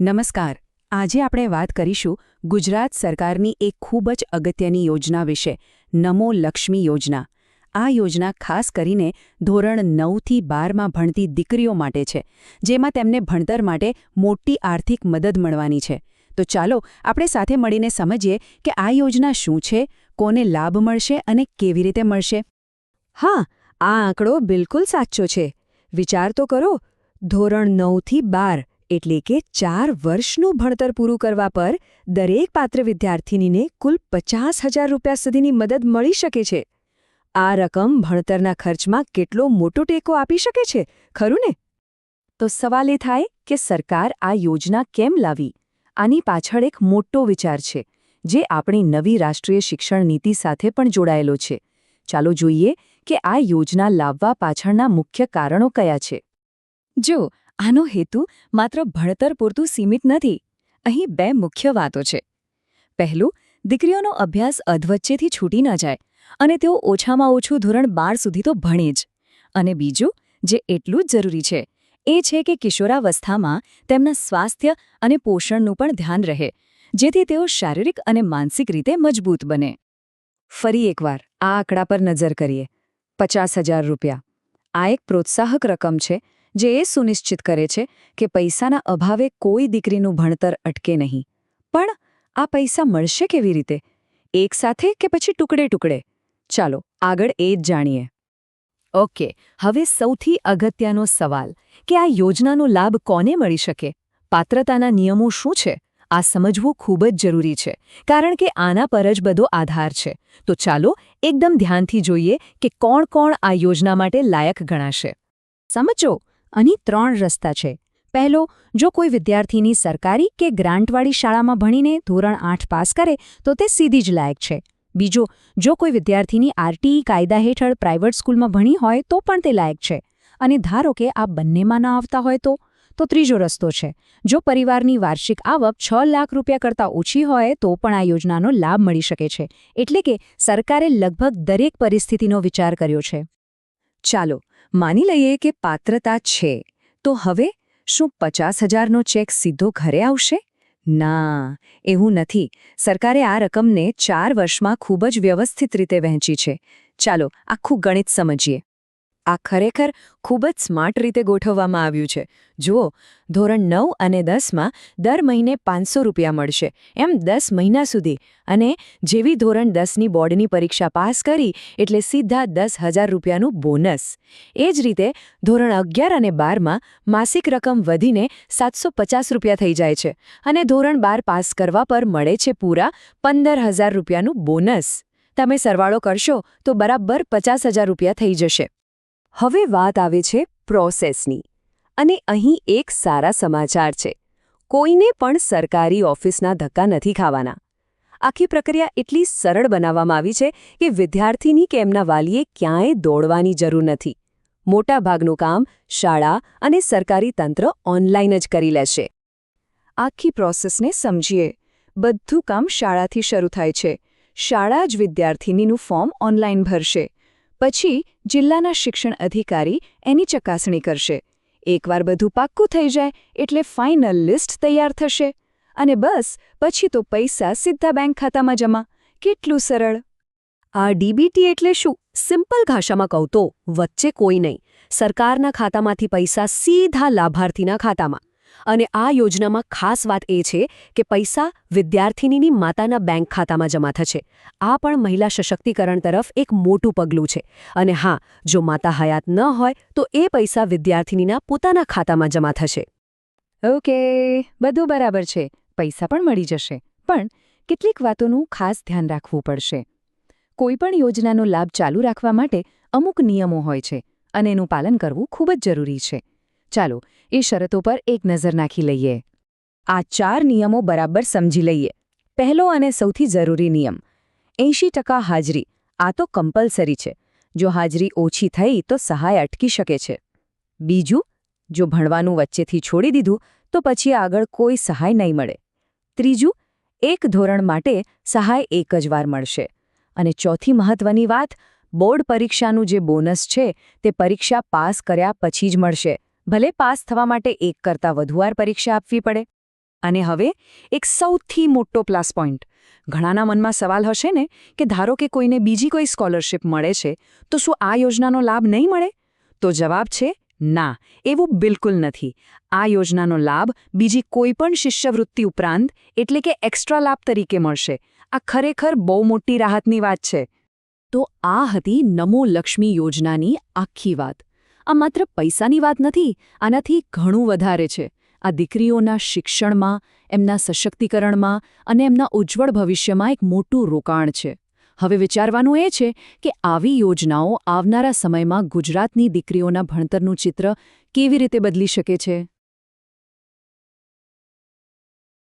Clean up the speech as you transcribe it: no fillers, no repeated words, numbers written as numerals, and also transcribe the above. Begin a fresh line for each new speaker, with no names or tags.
નમસ્કાર. આજે આપણે વાત કરીશું ગુજરાત સરકારની એક ખૂબ જ અગત્યની યોજના વિશે, નમો લક્ષ્મી યોજના. આ યોજના ખાસ કરીને ધોરણ 9થી 12માં ભણતી દીકરીઓ માટે છે, જેમાં તેમને ભણતર માટે મોટી આર્થિક મદદ મળવાની છે. તો ચાલો આપણે સાથે મળીને સમજીએ કે આ યોજના શું છે, કોને લાભ મળશે અને કેવી રીતે મળશે.
હા, આ આંકડો બિલકુલ સાચો છે. વિચાર તો કરો, ધોરણ 9થી 12 એટલે કે 4 વર્ષનું ભણતર પૂરું કરવા પર દરેક પાત્ર વિદ્યાર્થીનીને કુલ 50,000 રૂપિયા સુધીની મદદ મળી શકે છે. આ રકમ ભણતરના ખર્ચમાં કેટલો મોટો ટેકો આપી શકે છે, ખરું ને? તો સવાલ એ થાય કે સરકાર આ યોજના કેમ લાવી? આની પાછળ એક મોટો વિચાર છે, જે આપણી નવી રાષ્ટ્રીય શિક્ષણ નીતિ સાથે પણ જોડાયેલો છે. ચાલો જોઈએ કે આ યોજના લાવવા પાછળના મુખ્ય કારણો કયા છે. જો આનો હેતુ માત્ર ભણતર પૂરતું સીમિત નથી. અહીં 2 મુખ્ય વાતો છે. પહેલું, દીકરીઓનો અભ્યાસ અધવચ્ચેથી છૂટી ન જાય અને તેઓ ઓછામાં ઓછું ધોરણ 12 સુધી તો ભણે જ. અને બીજું, જે એટલું જ જરૂરી છે, એ છે કે કિશોરાવસ્થામાં તેમના સ્વાસ્થ્ય અને પોષણનું પણ ધ્યાન રહે, જેથી તેઓ શારીરિક અને માનસિક રીતે મજબૂત બને. ફરી એકવાર આ આંકડા પર નજર કરીએ. 50,000 રૂપિયા. આ એક પ્રોત્સાહક રકમ છે, જે એ સુનિશ્ચિત કરે છે કે પૈસાના અભાવે કોઈ દીકરીનું ભણતર અટકે નહીં. પણ આ પૈસા મળશે કેવી રીતે? એક સાથે કે પછી ટુકડે ટુકડે? ચાલો આગળ એ જ જાણીએ. ઓકે, હવે સૌથી અગત્યનો સવાલ કે આ યોજનાનો લાભ કોને મળી શકે? પાત્રતાના નિયમો શું છે? આ સમજવું ખૂબ જ જરૂરી છે, કારણ કે આના પર જ બધો આધાર છે. તો ચાલો એકદમ ધ્યાનથી જોઈએ કે કોણ કોણ આ યોજના માટે લાયક ગણાશે. સમજો, અહીં 3 રસ્તા છે. પહેલો, જો કોઈ વિદ્યાર્થીની સરકારી કે ગ્રાન્ટવાળી શાળામાં ભણીને ધોરણ 8 પાસ કરે તો તે સીધી જ લાયક છે. બીજો, જો કોઈ વિદ્યાર્થીની આરટીઈ કાયદા હેઠળ પ્રાઇવેટ સ્કૂલમાં ભણી હોય તો પણ તે લાયક છે. અને ધારો કે આ બંનેમાં ન આવતા હોય તો ત્રીજો રસ્તો છે. જો પરિવારની વાર્ષિક આવક 6 લાખ રૂપિયા કરતાં ઓછી હોય તો પણ આ યોજનાનો લાભ મળી શકે છે. એટલે કે સરકારે લગભગ દરેક પરિસ્થિતિનો વિચાર કર્યો છે. ચાલો માની લઈએ કે પાત્રતા છે. તો હવે શું 50,000નો ચેક સીધો ઘરે આવશે? ના, એવું નથી. સરકારે આ રકમને 4 વર્ષમાં ખૂબ જ વ્યવસ્થિત રીતે વહેંચી છે. ચાલો આખું ગણિત સમજીએ. આ ખરેખર ખૂબ જ સ્માર્ટ રીતે ગોઠવવામાં આવ્યું છે. જુઓ, ધોરણ 9 અને 10માં દર મહિને 500 રૂપિયા મળશે, એમ 10 મહિના સુધી. અને જેવી ધોરણ 10ની બોર્ડની પરીક્ષા પાસ કરી એટલે સીધા 10,000 રૂપિયાનું બોનસ. એ જ રીતે ધોરણ 11 અને 12માં માસિક રકમ વધીને 750 રૂપિયા થઈ જાય છે અને ધોરણ 12 પાસ કરવા પર મળે છે પૂરા 15,000 રૂપિયાનું બોનસ. તમે સરવાળો કરશો તો બરાબર 50,000 રૂપિયા થઈ જશે. હવે વાત આવે છે પ્રોસેસની. અને અહીં એક સારા સમાચાર છે. કોઈને પણ સરકારી ઓફિસના ધક્કા નથી ખાવાના. આખી પ્રક્રિયા એટલી સરળ બનાવવામાં આવી છે કે વિદ્યાર્થીની કે એમના વાલીએ ક્યાંય દોડવાની જરૂર નથી. મોટાભાગનું કામ શાળા અને સરકારી તંત્ર ઓનલાઈન જ કરી લેશે. આખી પ્રોસેસને સમજીએ. બધું કામ શાળાથી શરૂ થાય છે. શાળા જ વિદ્યાર્થીનીનું ફોર્મ ઓનલાઈન ભરશે. પછી જિલ્લાના શિક્ષણ અધિકારી એની ચકાસણી કરશે. એકવાર બધું પાક્કું થઈ જાય એટલે ફાઇનલ લિસ્ટ તૈયાર થશે. અને બસ પછી તો પૈસા સીધા બેંક ખાતામાં જમા. કેટલું સરળ! આ ડીબીટી એટલે શું? સિમ્પલ ભાષામાં કહું તો વચ્ચે કોઈ નહીં. સરકારના ખાતામાંથી પૈસા સીધા લાભાર્થીના ખાતામાં. અને આ યોજનામાં ખાસ વાત એ છે કે પૈસા વિદ્યાર્થીનીની માતાના બેંક ખાતામાં જમા થશે. આ પણ મહિલા સશક્તિકરણ તરફ એક મોટું પગલું છે. અને હા, જો માતા હયાત ન હોય તો એ પૈસા વિદ્યાર્થીનીના પોતાના ખાતામાં જમા થશે. ઓકે, બધું બરાબર છે. પૈસા પણ મળી જશે. પણ કેટલીક વાતોનું ખાસ ધ્યાન રાખવું પડશે. કોઈપણ યોજનાનો લાભ ચાલુ રાખવા માટે અમુક નિયમો હોય છે અને એનું પાલન કરવું ખૂબ જ જરૂરી છે. ચાલો એ શરતો પર એક નજર નાખી લઈએ. આ 4 નિયમો બરાબર સમજી લઈએ. પહેલો અને સૌથી જરૂરી નિયમ, 80% હાજરી. આ તો કમ્પલસરી છે. જો હાજરી ઓછી થઈ તો સહાય અટકી શકે છે. બીજું, જો ભણવાનું વચ્ચેથી છોડી દીધું તો પછી આગળ કોઈ સહાય નહીં મળે. ત્રીજું, એક ધોરણ માટે સહાય એક જ વાર મળશે. અને ચોથી મહત્વની વાત, બોર્ડ પરીક્ષાનું જે બોનસ છે તે પરીક્ષા પાસ કર્યા પછી જ મળશે. ભલે પાસ થવા માટે એક કરતાં વધુ વાર પરીક્ષા આપવી પડે.
અને હવે એક સૌથી મોટો પ્લસ પોઈન્ટ. ઘણાના મનમાં સવાલ હશે ને કે ધારો કે કોઈને બીજી કોઈ સ્કોલરશિપ મળે છે તો શું આ યોજનાનો લાભ નહીં મળે? તો જવાબ છે ના, એવું બિલકુલ નથી. આ યોજનાનો લાભ બીજી કોઈ પણ શિષ્યવૃત્તિ ઉપરાંત એટલે કે એક્સ્ટ્રા લાભ તરીકે મળશે. આ ખરેખર બહુ મોટી રાહતની વાત છે. તો આ હતી નમો લક્ષ્મી યોજનાની આખી વાત. આ માત્ર પૈસાની વાત નથી, આનાથી ઘણું વધારે છે. આ દીકરીઓના શિક્ષણમાં, એમના સશક્તિકરણમાં અને એમના ઉજ્જવળ ભવિષ્યમાં એક મોટું રોકાણ છે. હવે વિચારવાનું એ છે કે આવી યોજનાઓ આવનારા સમયમાં ગુજરાતની દીકરીઓના ભણતરનું ચિત્ર કેવી રીતે બદલી શકે છે.